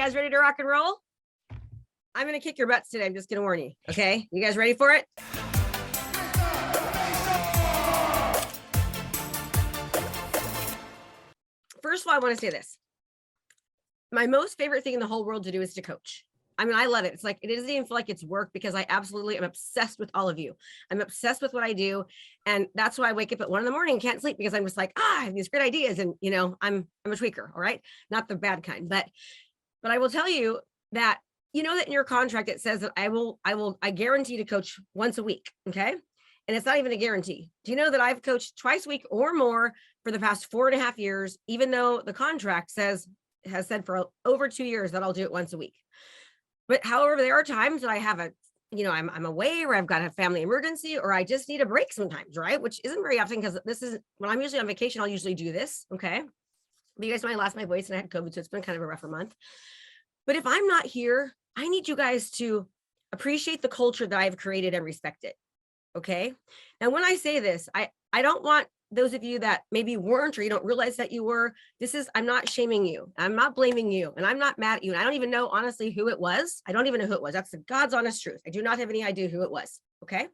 guys ready to rock and roll? I'm going to kick your butts today. I'm just going to warn you. Okay. You guys ready for it? First of all, I want to say this. My most favorite thing in the whole world to do is to coach. I mean, I love it. It's like, it doesn't even feel like it's work because I absolutely am obsessed with all of you. I'm obsessed with what I do. And that's why I wake up at 1 a.m. and can't sleep because I'm just like, I have these great ideas. And, you know, I'm a tweaker. All right. Not the bad kind, but I will tell you that, you know, that in your contract, it says that I guarantee to coach once a week. Okay. And it's not even a guarantee. Do you know that I've coached twice a week or more for the past 4.5 years, even though the contract has said for over 2 years that I'll do it once a week. But however, there are times that I have I'm away or I've got a family emergency or I just need a break sometimes, right? Which isn't very often because this is when I'm usually on vacation, I'll usually do this. Okay. But you guys know I lost my voice and I had COVID, so it's been kind of a rougher month. But if I'm not here, I need you guys to appreciate the culture that I've created and respect it. Okay. Now, when I say this, I don't want those of you that maybe weren't or you don't realize that you were, I'm not shaming you. I'm not blaming you and I'm not mad at you. And I don't even know honestly who it was. I don't even know who it was. That's the God's honest truth. I do not have any idea who it was. Okay.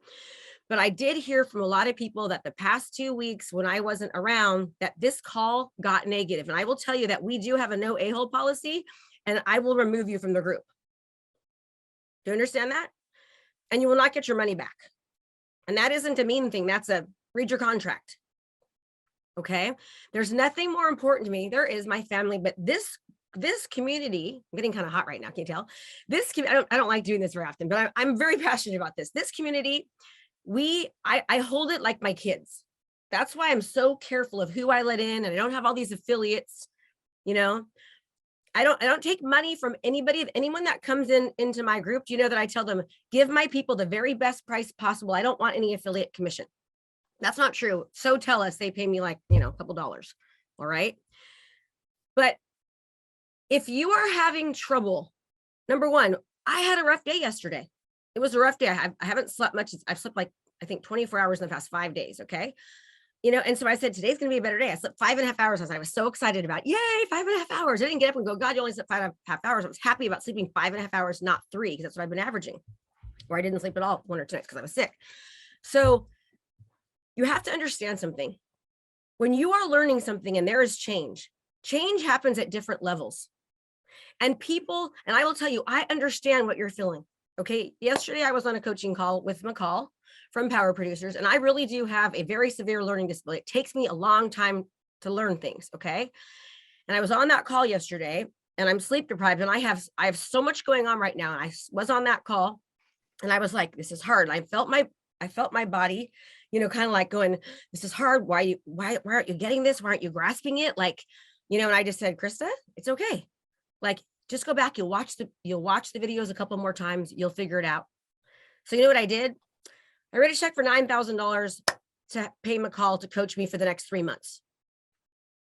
But I did hear from a lot of people that the past 2 weeks when I wasn't around, that this call got negative. And I will tell you that we do have a no a-hole policy and I will remove you from the group. Do you understand that? And you will not get your money back. And that isn't a mean thing. That's a read your contract. Okay. There's nothing more important to me. There is my family, but this community, I'm getting kind of hot right now. Can you tell? I don't like doing this very often, but I'm very passionate about this. This community, I hold it like my kids. That's why I'm so careful of who I let in, and I don't have all these affiliates. You know, I don't take money from anybody. Anyone that comes into my group, you know that I tell them, give my people the very best price possible. I don't want any affiliate commission. That's not true. So tell us they pay me like, you know, a couple dollars. All right. But if you are having trouble, number one, I had a rough day yesterday. It was a rough day. I haven't slept much. I've slept like, I think 24 hours in the past 5 days. Okay. You know, and so I said, today's going to be a better day. I slept 5.5 hours. I was so excited about, yay, 5.5 hours. I didn't get up and go, God, you only slept 5.5 hours. I was happy about sleeping 5.5 hours, not 3, because that's what I've been averaging. Or I didn't sleep at all 1 or 2 nights because I was sick. So you have to understand something. When you are learning something and there is change happens at different levels. And people, and I will tell you, I understand what you're feeling. Okay. Yesterday, I was on a coaching call with McCall from Power Producers, and I really do have a very severe learning disability. It takes me a long time to learn things. Okay. And I was on that call yesterday and I'm sleep deprived and I have so much going on right now. And I was on that call and I was like, this is hard. And I felt my body, you know, kind of like going, this is hard. Why aren't you getting this? Why aren't you grasping it? Like, you know, and I just said, Krista, it's okay. Like, just go back. You'll watch the videos a couple more times. You'll figure it out. So you know what I did? I wrote a check for $9,000 to pay McCall to coach me for the next 3 months.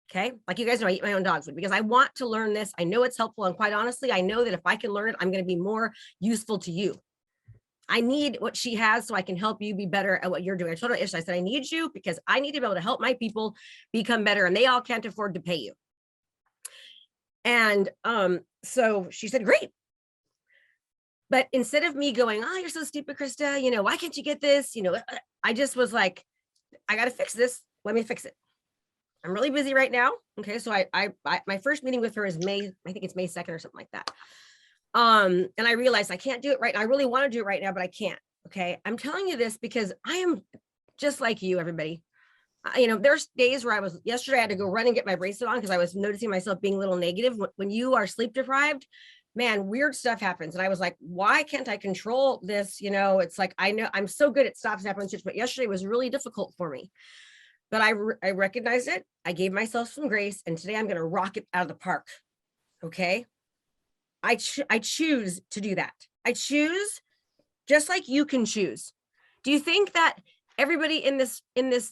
Okay. Like you guys know, I eat my own dog food because I want to learn this. I know it's helpful. And quite honestly, I know that if I can learn it, I'm going to be more useful to you. I need what she has so I can help you be better at what you're doing. I told her, I said, I need you because I need to be able to help my people become better and they all can't afford to pay you. And so she said, great. But instead of me going, oh, you're so stupid, Krista, you know, why can't you get this? You know, I just was like, I got to fix this. Let me fix it. I'm really busy right now. Okay. So my first meeting with her is May, I think it's May 2nd or something like that. And I realized I can't do it right now. I really want to do it right now, but I can't. Okay. I'm telling you this because I am just like you, everybody. You know, there's days where yesterday I had to go run and get my bracelet on because I was noticing myself being a little negative. When you are sleep deprived, man, weird stuff happens. And I was like, why can't I control this? You know, it's like, I know I'm so good at stop, snap, and switch, but yesterday was really difficult for me. But I recognized it. I gave myself some grace. And today I'm going to rock it out of the park. Okay. I choose to do that. I choose just like you can choose. Do you think that everybody in this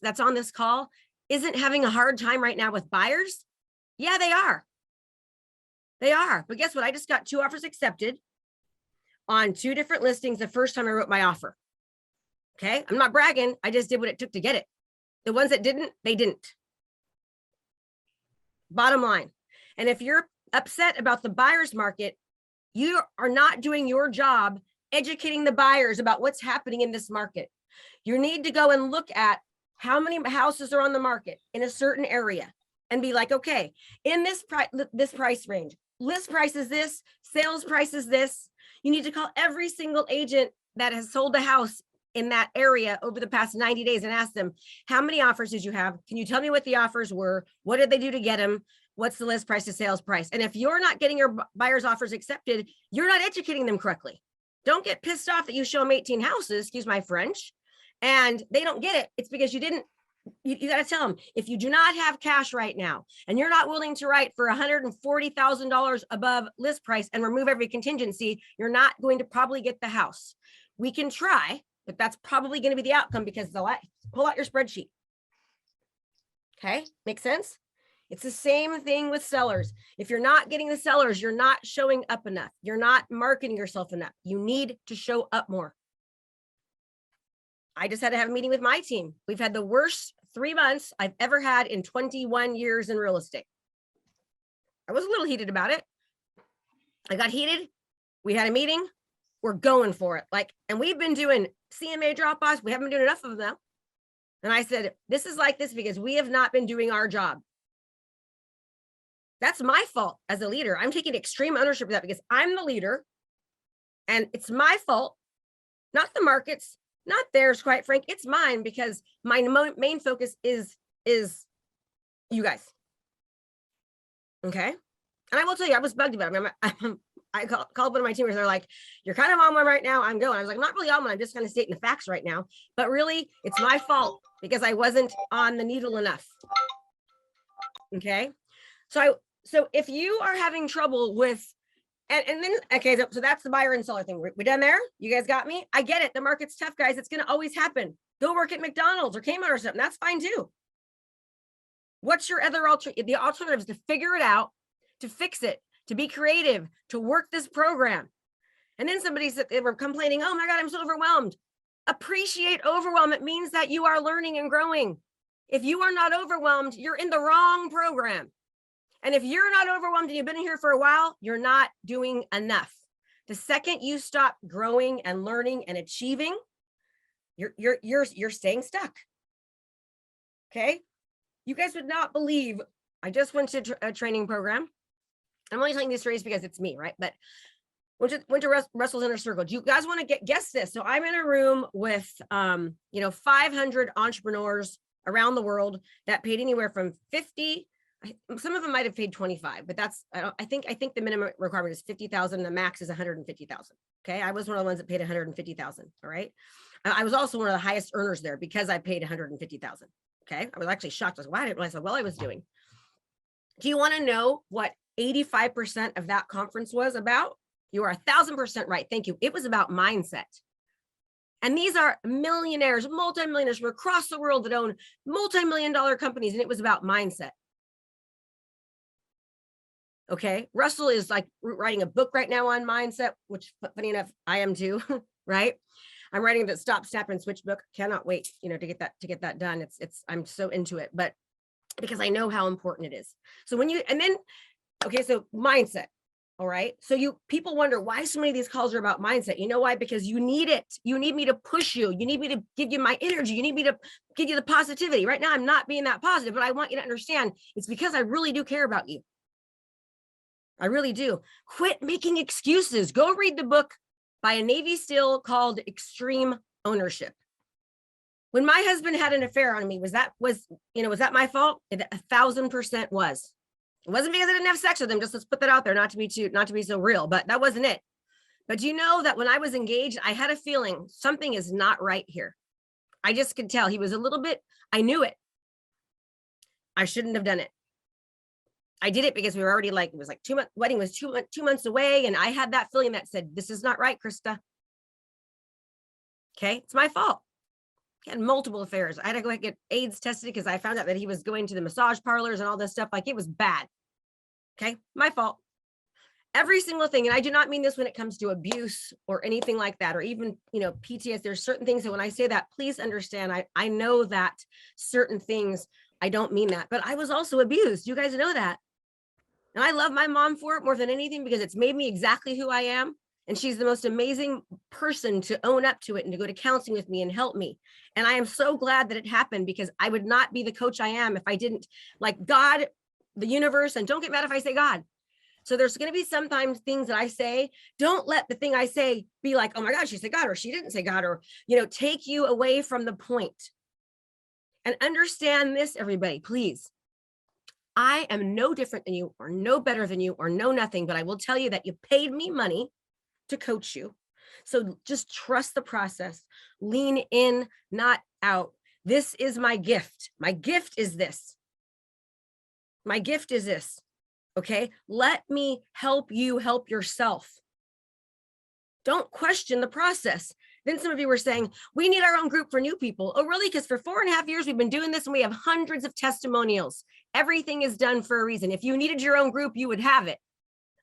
that's on this call isn't having a hard time right now with buyers? Yeah, they are. They are. But guess what? I just got 2 offers accepted on 2 different listings the first time I wrote my offer. Okay. I'm not bragging. I just did what it took to get it. The ones that didn't, they didn't. Bottom line. And if you're upset about the buyer's market, You are not doing your job educating the buyers about what's happening in this market. You need to go and look at how many houses are on the market in a certain area and be like, okay, in this price range, list price is this, sales price is this. You need to call every single agent that has sold a house in that area over the past 90 days and ask them, how many offers did you have? Can you tell me what the offers were? What did they do to get them? What's the list price to sales price? And if you're not getting your buyer's offers accepted, you're not educating them correctly. Don't get pissed off that you show them 18 houses, excuse my French, and they don't get it. It's because you didn't, you got to tell them, if you do not have cash right now, and you're not willing to write for $140,000 above list price and remove every contingency, you're not going to probably get the house. We can try, but that's probably going to be the outcome because pull out your spreadsheet. Okay, make sense? It's the same thing with sellers. If you're not getting the sellers, you're not showing up enough. You're not marketing yourself enough. You need to show up more. I just had to have a meeting with my team. We've had the worst 3 months I've ever had in 21 years in real estate. I was a little heated about it. I got heated. We had a meeting. We're going for it. And we've been doing CMA drop-offs. We haven't been doing enough of them. And I said, this is like this because we have not been doing our job. That's my fault as a leader. I'm taking extreme ownership of that because I'm the leader and it's my fault, not the market's, not theirs, quite frank. It's mine because my main focus is you guys. Okay. And I will tell you, I was bugged about it. I called one of my teammates. They're like, you're kind of on one right now. I'm going. I was like, I'm not really on one. I'm just kind of stating the facts right now. But really, it's my fault because I wasn't on the needle enough. Okay. So if you are having trouble with, and then, okay, so that's the buyer and seller thing. We done there? You guys got me? I get it. The market's tough, guys. It's going to always happen. Go work at McDonald's or Kmart or something. That's fine too. What's your other alternative? The alternative is to figure it out, to fix it, to be creative, to work this program. And then somebody said they were complaining, oh my God, I'm so overwhelmed. Appreciate overwhelm. It means that you are learning and growing. If you are not overwhelmed, you're in the wrong program. And if you're not overwhelmed and you've been in here for a while, you're not doing enough. The second you stop growing and learning and achieving, you're staying stuck. Okay. You guys would not believe, I just went to a training program. I'm only telling these stories because it's me, right? But went to Russell's Inner Circle. Do you guys want to guess this? So I'm in a room with 500 entrepreneurs around the world that paid anywhere from 50. Some of them might have paid 25, but that's, I think the minimum requirement is 50,000. The max is 150,000. Okay. I was one of the ones that paid 150,000. All right. I was also one of the highest earners there because I paid 150,000. Okay. I was actually shocked. I was like, why didn't I say, well, I was doing. Do you want to know what 85% of that conference was about? You are 1,000% right. Thank you. It was about mindset. And these are millionaires, multimillionaires from across the world that own multi-million-dollar companies. And it was about mindset. Okay. Russell is like writing a book right now on mindset, which funny enough, I am too, right? I'm writing the Stop, Snap, and Switch book. Cannot wait, to get that done. I'm so into it, but because I know how important it is. So so mindset. All right. So people wonder why so many of these calls are about mindset. You know why? Because you need it. You need me to push you. You need me to give you my energy. You need me to give you the positivity. Right now, I'm not being that positive, but I want you to understand it's because I really do care about you. I really do. Quit making excuses. Go read the book by a Navy SEAL called Extreme Ownership. When my husband had an affair on me, was that my fault? 1,000% was. It wasn't because I didn't have sex with him. Just let's put that out there, not to be so real, but that wasn't it. But do you know that when I was engaged, I had a feeling something is not right here. I just could tell he was a little bit, I knew it. I shouldn't have done it. I did it because we were already it was like 2 months, wedding was 2 months away. And I had that feeling that said, this is not right, Krista. Okay. It's my fault. He had multiple affairs. I had to go get AIDS tested because I found out that he was going to the massage parlors and all this stuff. It was bad. Okay. My fault. Every single thing. And I do not mean this when it comes to abuse or anything like that, or even, PTSD. There's certain things that when I say that, please understand, I know that certain things, I don't mean that, but I was also abused. You guys know that. And I love my mom for it more than anything, because it's made me exactly who I am. And she's the most amazing person to own up to it and to go to counseling with me and help me. And I am so glad that it happened, because I would not be the coach I am if I didn't, like, God, the universe, and don't get mad if I say God. So there's going to be sometimes things that I say, don't let the thing I say be like, oh my God, she said God, or she didn't say God, or, take you away from the point. And understand this, everybody, please. I am no different than you, or no better than you, or no nothing, but I will tell you that you paid me money to coach you. So just trust the process, lean in, not out. This is my gift. My gift is this. My gift is this. Okay. Let me help you help yourself. Don't question the process. Then some of you were saying, we need our own group for new people. Oh, really? Because for 4.5 years, we've been doing this and we have hundreds of testimonials. Everything is done for a reason. If you needed your own group, you would have it.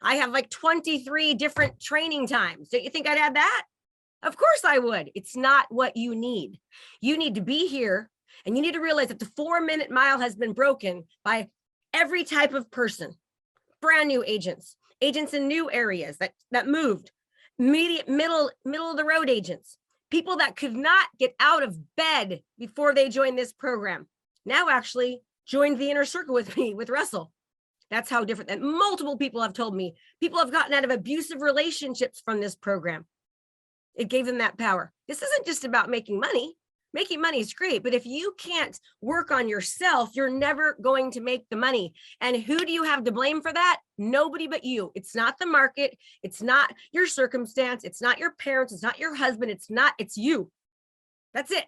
I have like 23 different training times. Don't you think I'd add that? Of course I would. It's not what you need. You need to be here, and you need to realize that the 4-minute mile has been broken by every type of person. Brand new agents in new areas that moved, middle of the road agents, people that could not get out of bed before they joined this program, now actually joined the inner circle with me, with Russell. That's how different. And multiple people have told me, people have gotten out of abusive relationships from this program. It gave them that power. This isn't just about making money. Making money is great, but if you can't work on yourself, you're never going to make the money. And who do you have to blame for that? Nobody but you. It's not the market. It's not your circumstance. It's not your parents. It's not your husband. It's you. That's it.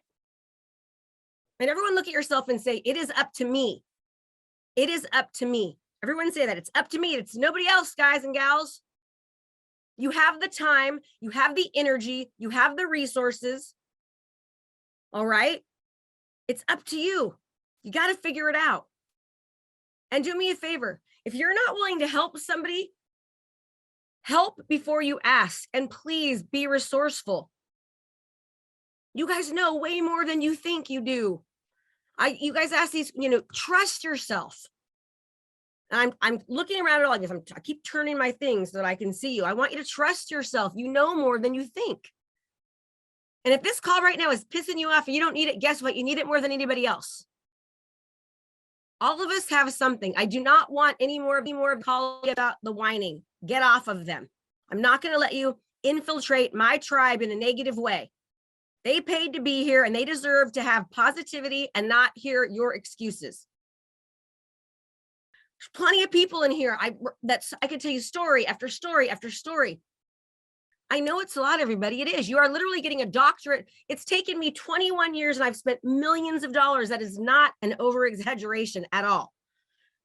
And everyone look at yourself and say, it is up to me. It is up to me. Everyone say that. It's up to me. It's nobody else, guys and gals. You have the time. You have the energy. You have the resources. All right. It's up to you. You got to figure it out. And do me a favor. If you're not willing to help somebody, help before you ask. And please be resourceful. You guys know way more than you think you do. You guys ask these, trust yourself. And I'm looking around at all this. I keep turning my things so that I can see you. I want you to trust yourself. You know more than you think. And if this call right now is pissing you off and you don't need it, guess what? You need it more than anybody else. All of us have something. I do not want any more calling about the whining. Get off of them. I'm not going to let you infiltrate my tribe in a negative way. They paid to be here and they deserve to have positivity and not hear your excuses. There's plenty of people in here. I could tell you story after story after story. I know it's a lot, everybody. It is. You are literally getting a doctorate. It's taken me 21 years and I've spent millions of dollars. That is not an over-exaggeration at all.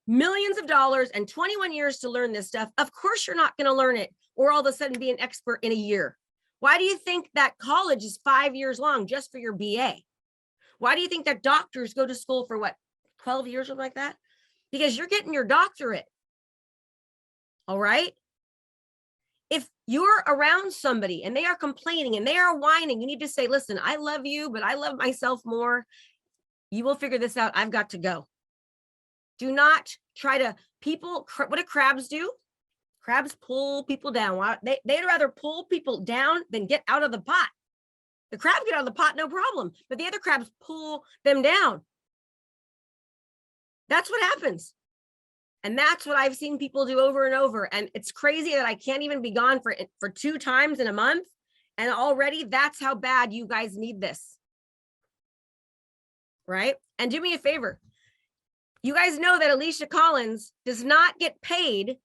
Millions of dollars and 21 years to learn this stuff. Of course, you're not going to learn it or all of a sudden be an expert in a year. Why do you think that college is 5 years long just for your BA? Why do you think that doctors go to school for 12 years or something like that? Because you're getting your doctorate. All right. If you're around somebody and they are complaining and they are whining, you need to say, listen, I love you, but I love myself more. You will figure this out. I've got to go. Do not try to what do crabs do? Crabs pull people down. They'd rather pull people down than get out of the pot. The crabs get out of the pot, no problem. But the other crabs pull them down. That's what happens. And that's what I've seen people do over and over. And it's crazy that I can't even be gone for 2 times in a month. And already that's how bad you guys need this. Right? And do me a favor. You guys know that Alicia Collins does not get paid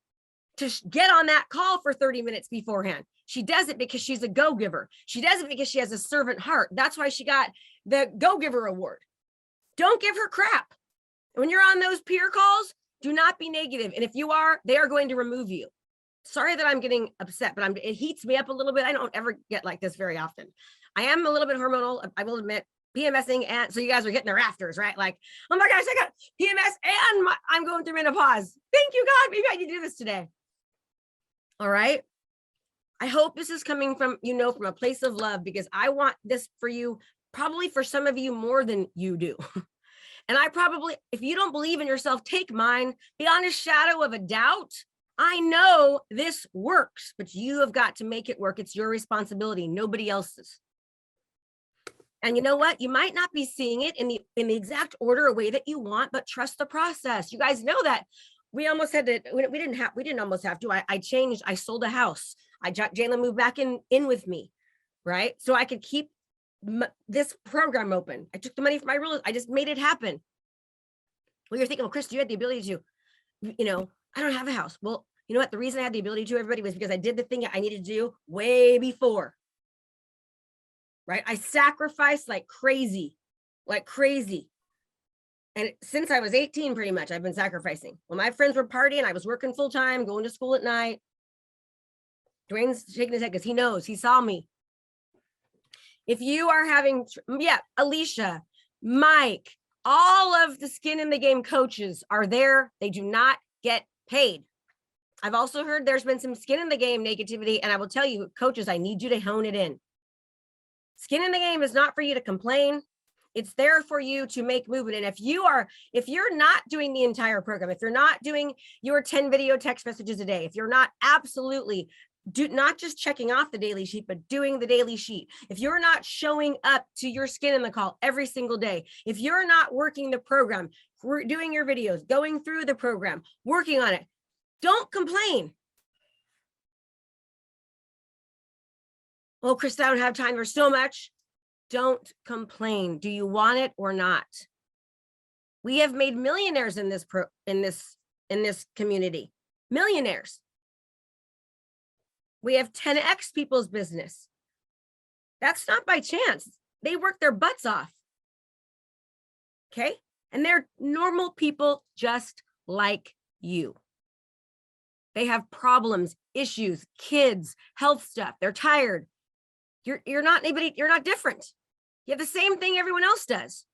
to get on that call for 30 minutes beforehand. She does it because she's a go-giver. She does it because she has a servant heart. That's why she got the go-giver award. Don't give her crap. When you're on those peer calls, do not be negative. And if you are, they are going to remove you. Sorry that I'm getting upset, but it heats me up a little bit. I don't ever get like this very often. I am a little bit hormonal, I will admit, PMSing. And so you guys are hitting the rafters, right? Like, oh my gosh, I got PMS and I'm going through menopause. Thank you, God. Maybe I can do this today. All right. I hope this is coming from, from a place of love, because I want this for you, probably for some of you more than you do. And I probably, if you don't believe in yourself, take mine, beyond a shadow of a doubt. I know this works, but you have got to make it work. It's your responsibility, nobody else's. And you know what? You might not be seeing it in the exact order or way that you want, but trust the process. You guys know that we almost had to, we didn't almost have to. I sold a house. Jalen moved back in with me, right? So I could keep this program open. I took the money from my real, I just made it happen. Well, you're thinking, well, Krista, you had the ability to, I don't have a house. Well, you know what? The reason I had the ability to, everybody, was because I did the thing I needed to do way before. Right? I sacrificed like crazy. And since I was 18, pretty much, I've been sacrificing. When my friends were partying, I was working full time, going to school at night. Dwayne's shaking his head because he knows, he saw me. If you are having, Alicia, Mike, all of the skin in the game coaches are there. They do not get paid. I've also heard there's been some skin in the game negativity. And I will tell you, coaches, I need you to hone it in. Skin in the game is not for you to complain. It's there for you to make movement. And if you're not doing the entire program, if you're not doing your 10 video text messages a day, if you're not absolutely not just checking off the daily sheet, but doing the daily sheet, if you're not showing up to your skin in the call every single day, if you're not working the program, doing your videos, going through the program, working on it, don't complain. Oh, Krista, I don't have time. There's so much. Don't complain. Do you want it or not? We have made millionaires in this community. Millionaires. We have 10x people's business. That's not by chance. They work their butts off. Okay? And they're normal people just like you. They have problems, issues, kids, health stuff. They're tired. You're not anybody, you're not different. You have the same thing everyone else does.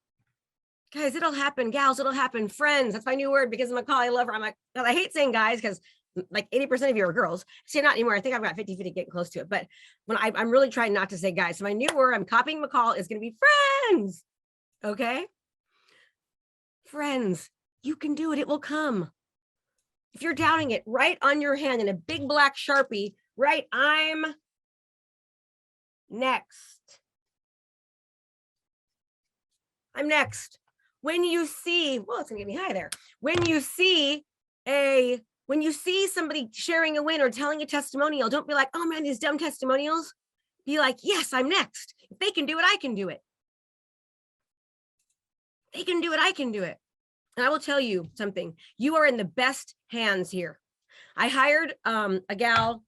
Guys, it'll happen. Gals, it'll happen. Friends, that's my new word because of McCall. I love her. I'm like, I hate saying guys because like 80% of you are girls. See, not anymore. I think I've got 50-50 getting close to it. But when I'm really trying not to say guys. So my new word, I'm copying McCall, is going to be friends. Okay? Friends, you can do it. It will come. If you're doubting it, write on your hand in a big black Sharpie, write, I'm next. I'm next. When you see, well, it's gonna get me high there. When you see somebody sharing a win or telling a testimonial, don't be like, oh man, these dumb testimonials. Be like, yes, I'm next. If they can do it, I can do it. They can do it, I can do it. And I will tell you something. You are in the best hands here. I hired a gal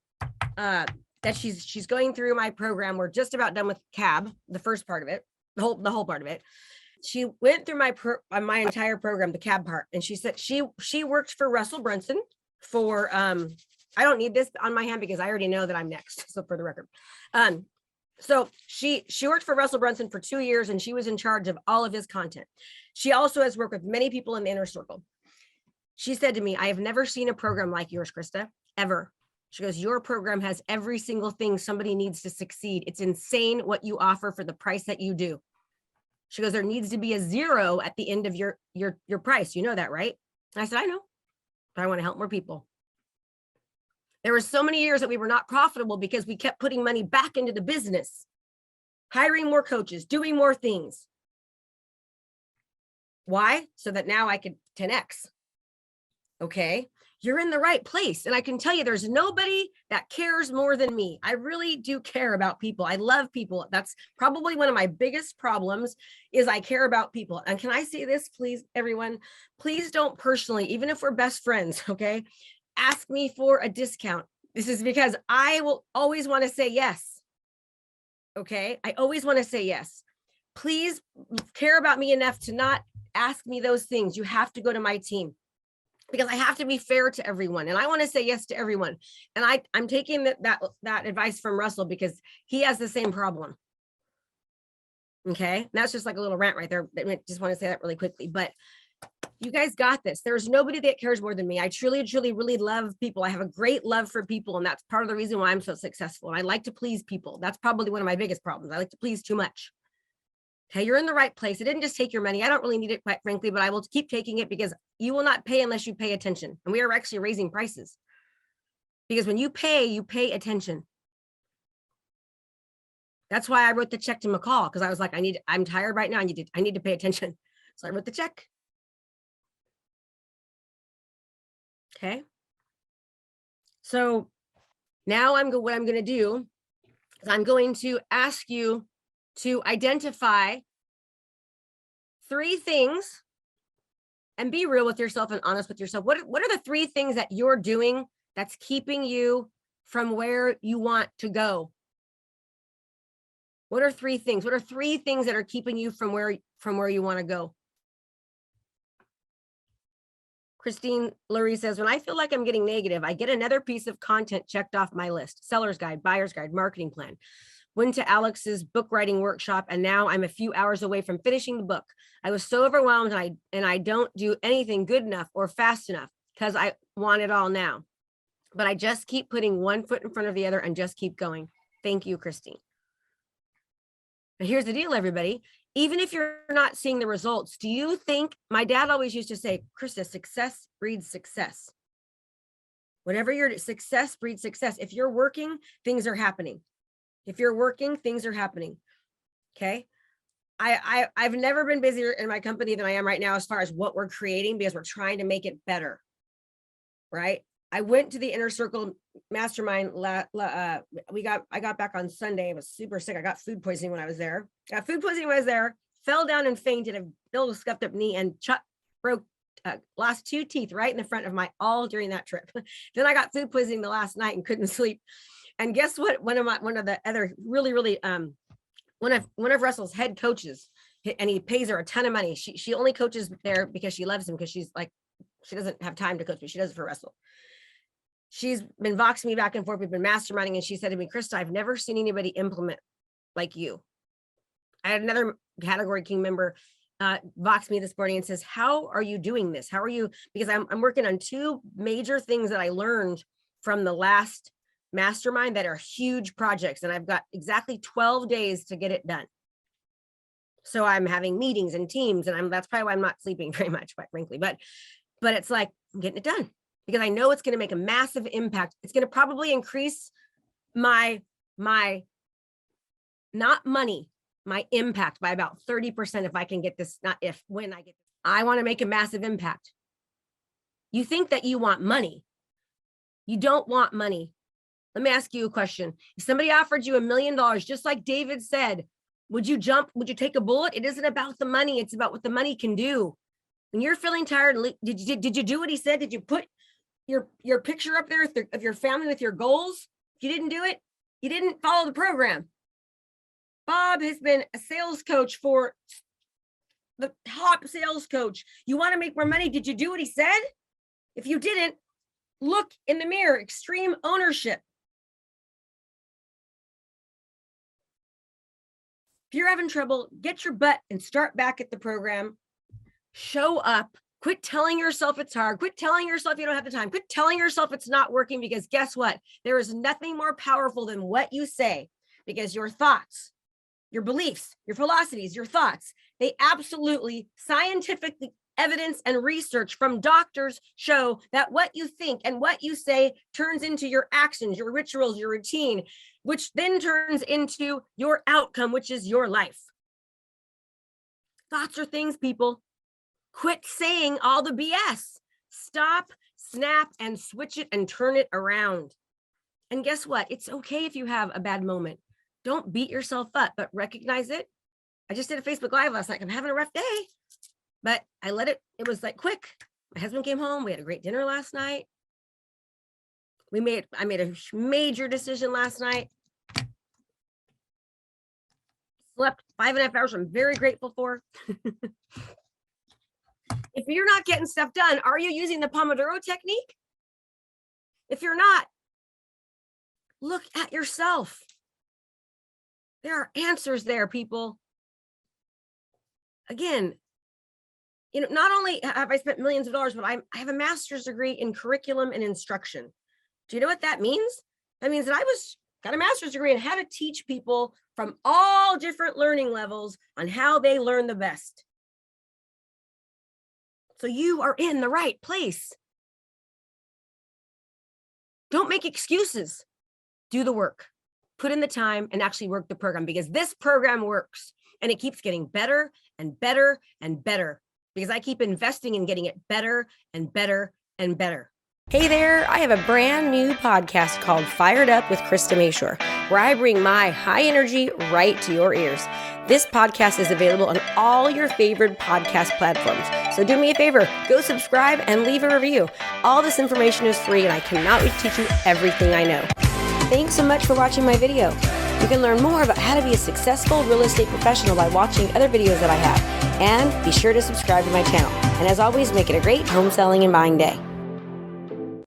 that she's going through my program. We're just about done with CAB, the first part of it, the whole part of it. She went through my entire program, the CAB part, and she said she worked for Russell Brunson for I don't need this on my hand because I already know that I'm next. So for the record, so she worked for Russell Brunson for 2 years and she was in charge of all of his content. She also has worked with many people in the inner circle. She said to me, I have never seen a program like yours, Krista, ever. She goes, your program has every single thing somebody needs to succeed. It's insane what you offer for the price that you do. She goes, there needs to be a 0 at the end of your price. You know that, right? And I said, I know, but I want to help more people. There were so many years that we were not profitable because we kept putting money back into the business, hiring more coaches, doing more things. Why? So that now I could 10x. Okay. You're in the right place. And I can tell you, there's nobody that cares more than me. I really do care about people. I love people. That's probably one of my biggest problems is I care about people. And can I say this, please, everyone, please don't personally, even if we're best friends, okay, ask me for a discount. This is because I will always want to say yes. Okay. I always want to say yes. Please care about me enough to not ask me those things. You have to go to my team. Because I have to be fair to everyone. And I want to say yes to everyone. And I'm taking that advice from Russell because he has the same problem. Okay. And that's just like a little rant right there. I just want to say that really quickly, but you guys got this. There's nobody that cares more than me. I truly, truly, really love people. I have a great love for people. And that's part of the reason why I'm so successful. And I like to please people. That's probably one of my biggest problems. I like to please too much. Okay, you're in the right place. I didn't just take your money. I don't really need it, quite frankly, but I will keep taking it because you will not pay unless you pay attention. And we are actually raising prices because when you pay attention. That's why I wrote the check to McCall, because I was like, I'm tired right now. I need to pay attention. So I wrote the check. Okay. So now what I'm going to do is I'm going to ask you to identify 3 things and be real with yourself and honest with yourself. What are the 3 things that you're doing that's keeping you from where you want to go? What are 3 things? What are 3 things that are keeping you from where you want to go? Christine Lurie says, when I feel like I'm getting negative, I get another piece of content checked off my list. Seller's guide, buyer's guide, marketing plan. Went to Alex's book writing workshop, and now I'm a few hours away from finishing the book. I was so overwhelmed, and I don't do anything good enough or fast enough because I want it all now. But I just keep putting one foot in front of the other and just keep going. Thank you, Christine. Now, here's the deal, everybody. Even if you're not seeing the results, do you think, my dad always used to say, Krista, success breeds success. Whatever your success breeds success. If you're working, things are happening. If you're working, things are happening. Okay. I've never been busier in my company than I am right now as far as what we're creating, because we're trying to make it better. Right. I went to the Inner Circle Mastermind. I got back on Sunday. I was super sick. I got food poisoning when I was there. Fell down and fainted, a little scuffed up knee, and lost 2 teeth right in the front of my all during that trip. Then I got food poisoning the last night and couldn't sleep. And guess what? One of the other really one of Russell's head coaches, and he pays her a ton of money. She only coaches there because she loves him, because she's like, she doesn't have time to coach me. She does it for Russell. She's been voxing me back and forth. We've been masterminding, and she said to me, Krista, I've never seen anybody implement like you. I had another category king member vox me this morning and says, how are you doing this? How are you? Because I'm working on 2 major things that I learned from the last mastermind that are huge projects. And I've got exactly 12 days to get it done. So I'm having meetings and teams, and that's probably why I'm not sleeping very much, quite frankly, but it's like, I'm getting it done because I know it's going to make a massive impact. It's going to probably increase my not money, my impact by about 30% if I can get this, not if, when I get this. I want to make a massive impact. You think that you want money. You don't want money. Let me ask you a question. If somebody offered you $1 million, just like David said, would you jump? Would you take a bullet? It isn't about the money. It's about what the money can do. When you're feeling tired, did you do what he said? Did you put your picture up there of your family with your goals? If you didn't do it, you didn't follow the program. Bob has been a sales coach for the top sales coach. You want to make more money? Did you do what he said? If you didn't, look in the mirror. Extreme ownership. If you're having trouble, get your butt and start back at the program. Show up. Quit telling yourself it's hard. Quit telling yourself you don't have the time. Quit telling yourself it's not working, because guess what? There is nothing more powerful than what you say, because your thoughts, your beliefs, your philosophies, your thoughts, they absolutely scientifically evidence and research from doctors show that what you think and what you say turns into your actions, your rituals, your routine, which then turns into your outcome, which is your life. Thoughts are things, people. Quit saying all the BS. Stop, snap, and switch it and turn it around. And guess what? It's okay if you have a bad moment. Don't beat yourself up, but recognize it. I just did a Facebook Live last night. I'm having a rough day, but I let it, it was like quick. My husband came home. We had a great dinner last night. I made a major decision last night. Slept 5.5 hours. I'm very grateful for. If you're not getting stuff done, are you using the Pomodoro technique? If you're not, look at yourself. There are answers there, people. Again, you know, not only have I spent millions of dollars, but I have a master's degree in curriculum and instruction. Do you know what that means? That means that got a master's degree in how to teach people from all different learning levels on how they learn the best. So you are in the right place. Don't make excuses. Do the work. Put in the time and actually work the program, because this program works and it keeps getting better and better and better, because I keep investing in getting it better and better and better. Hey there, I have a brand new podcast called Fired Up with Krista Mashore, where I bring my high energy right to your ears. This podcast is available on all your favorite podcast platforms. So do me a favor, go subscribe and leave a review. All this information is free and I cannot wait to teach you everything I know. Thanks so much for watching my video. You can learn more about how to be a successful real estate professional by watching other videos that I have. And be sure to subscribe to my channel. And as always, make it a great home selling and buying day.